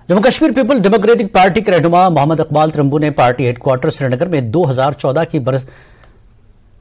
Jammu Kashmir people democratic party के रहनुमा मोहम्मद इकबाल तिरंबू ने पार्टी हेडक्वार्टर श्रीनगर में 2014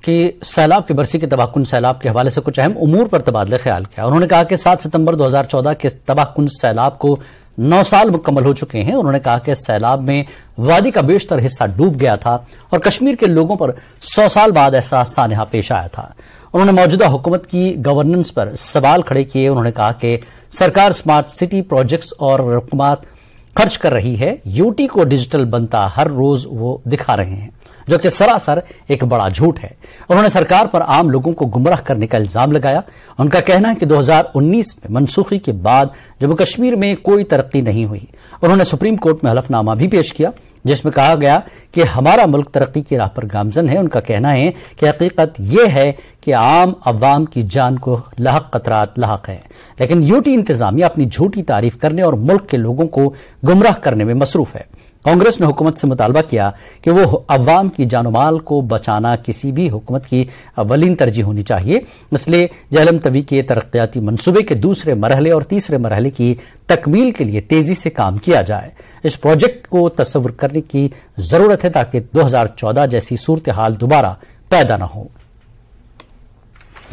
की सैलाब की बरसी के तबाहकुन सैलाब के हवाले से कुछ अहम उमूर पर तबादला ख्याल किया। उन्होंने कहा कि 7 सितंबर 2014 के तबाहकुन सैलाब को 9 साल मुकम्मल हो चुके हैं। उन्होंने कहा कि सैलाब में वादी का बेशतर हिस्सा डूब गया था और कश्मीर के लोगों पर 100 साल बाद ऐसा सानहा पेश आया था। उन्होंने मौजूदा हुकूमत की गवर्नेंस पर सवाल खड़े किए। उन्होंने कहा कि सरकार स्मार्ट सिटी प्रोजेक्ट्स और रकमात खर्च कर रही है, यूटी को डिजिटल बनता हर रोज वो दिखा रहे हैं, जो कि सरासर एक बड़ा झूठ है। उन्होंने सरकार पर आम लोगों को गुमराह करने का इल्जाम लगाया। उनका कहना है कि 2019 में मनसूखी के बाद जम्मू कश्मीर में कोई तरक्की नहीं हुई। उन्होंने सुप्रीम कोर्ट में हलफनामा भी पेश किया जिसमें कहा गया कि हमारा मुल्क तरक्की की राह पर गामजन है। उनका कहना है कि हकीकत यह है कि आम अवाम की जान को लाहक खतरात लाहक है, लेकिन यूटी इंतजामिया अपनी झूठी तारीफ करने और मुल्क के लोगों को गुमराह करने में मसरूफ है। कांग्रेस ने हुकूमत से मुतालबा किया कि वो अवाम की जानो माल को बचाना किसी भी हुकूमत की अवलीन तरजीह होनी चाहिए। इसलिए जहलम तवी के तरक्याती मनसूबे के दूसरे मरहले और तीसरे मरहले की तकमील के लिए तेजी से काम किया जाए। इस प्रोजेक्ट को तस्वुर करने की जरूरत है ताकि 2014 जैसी सूरत हाल दोबारा पैदा न हो।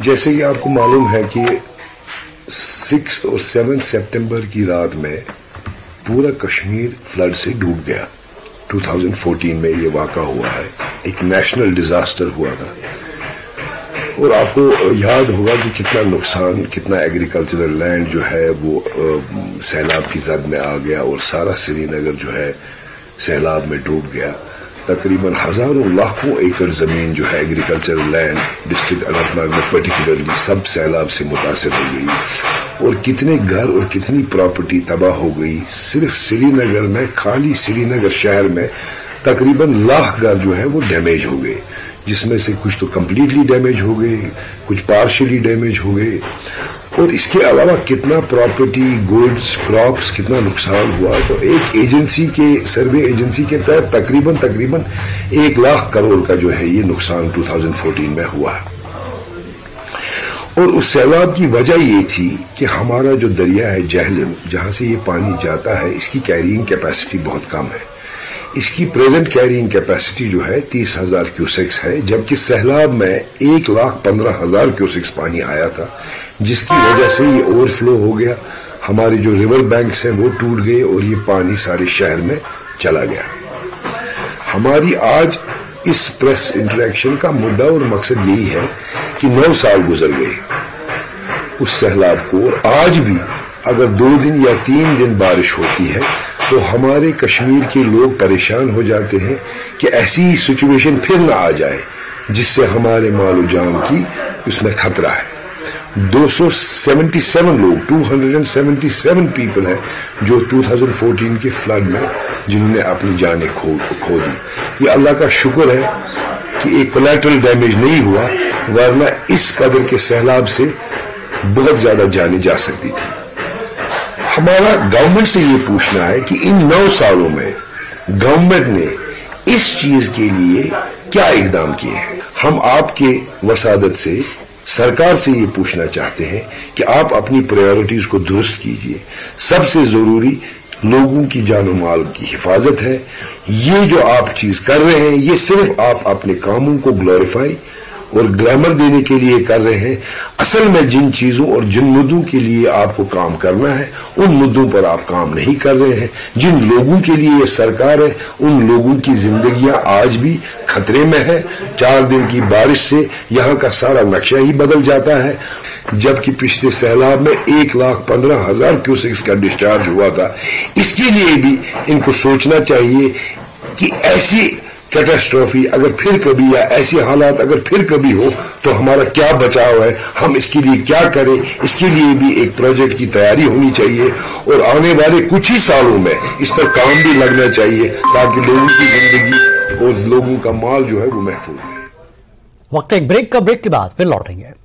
जैसे कि आपको मालूम है कि 6 और 7 सितंबर की रात में पूरा कश्मीर फ्लड से डूब गया। 2014 में ये वाक़ा हुआ है, एक नेशनल डिजास्टर हुआ था। और आपको याद होगा कि कितना नुकसान, कितना एग्रीकल्चरल लैंड जो है वो सैलाब की जद में आ गया और सारा श्रीनगर जो है सैलाब में डूब गया। तकरीबन हजारों लाखों एकड़ जमीन जो है एग्रीकल्चरल लैंड डिस्ट्रिक्ट अनंतनाग में पर्टिकुलरली सब सैलाब से मुतासिर हो गई और कितने घर और कितनी प्रॉपर्टी तबाह हो गई। सिर्फ श्रीनगर में, खाली श्रीनगर शहर में तकरीबन 1 लाख घर जो है वो डैमेज हो गए, जिसमें से कुछ तो कंप्लीटली डैमेज हो गए, कुछ पार्शियली डैमेज हो गए। और इसके अलावा कितना प्रॉपर्टी, गुड्स, क्रॉप्स, कितना नुकसान हुआ। तो एक एजेंसी के, सर्वे एजेंसी के तहत तकरीबन 1 लाख करोड़ का जो है ये नुकसान 2014 में हुआ। और उस सैलाब की वजह ये थी कि हमारा जो दरिया है जहलम, जहां से ये पानी जाता है, इसकी कैरिंग कैपेसिटी बहुत कम है। इसकी प्रेजेंट कैरिंग कैपेसिटी जो है 30,000 क्यूसेक्स है, जबकि सैलाब में 1,15,000 क्यूसेक्स पानी आया था, जिसकी वजह से ये ओवरफ्लो हो गया। हमारे जो रिवर बैंक्स हैं वो टूट गए और ये पानी सारे शहर में चला गया। हमारी आज इस प्रेस इंटरेक्शन का मुद्दा और मकसद यही है कि 9 साल गुजर गए उस सैलाब को, और आज भी अगर 2 दिन या 3 दिन बारिश होती है तो हमारे कश्मीर के लोग परेशान हो जाते हैं कि ऐसी सिचुएशन फिर ना आ जाए जिससे हमारे मालो जान की उसमें खतरा है। 277 लोग, 277 पीपल हैं जो 2014 के फ्लड में जिन्होंने अपनी जानें खो दी। ये अल्लाह का शुक्र है कि एक कोलैटरल डैमेज नहीं हुआ, वरना इस कदर के सैलाब से बहुत ज्यादा जाने जा सकती थी। हमारा गवर्नमेंट से ये पूछना है कि इन 9 सालों में गवर्नमेंट ने इस चीज के लिए क्या इकदाम किए हैं। हम आपके वसादत से, सरकार से ये पूछना चाहते हैं कि आप अपनी प्रायोरिटीज को दुरुस्त कीजिए। सबसे जरूरी लोगों की जानो माल की हिफाजत है। ये जो आप चीज कर रहे हैं ये सिर्फ आप अपने कामों को ग्लोरीफाई और ग्लैमर देने के लिए कर रहे हैं। असल में जिन चीजों और जिन मुद्दों के लिए आपको काम करना है उन मुद्दों पर आप काम नहीं कर रहे हैं। जिन लोगों के लिए ये सरकार है उन लोगों की जिंदगियां आज भी खतरे में है। 4 दिन की बारिश से यहाँ का सारा नक्शा ही बदल जाता है। जबकि पिछले सैलाब में 1,15,000 क्यूसेक्स का डिस्चार्ज हुआ था। इसके लिए भी इनको सोचना चाहिए कि ऐसी कैटास्ट्रोफी अगर फिर कभी या ऐसे हालात अगर फिर कभी हो तो हमारा क्या बचाव है, हम इसके लिए क्या करें। इसके लिए भी एक प्रोजेक्ट की तैयारी होनी चाहिए और आने वाले कुछ ही सालों में इस पर काम भी लगना चाहिए ताकि लोगों की जिंदगी और लोगों का माल जो है वो महफूज रहे। वक्त एक ब्रेक का, ब्रेक के बाद फिर लौटेंगे।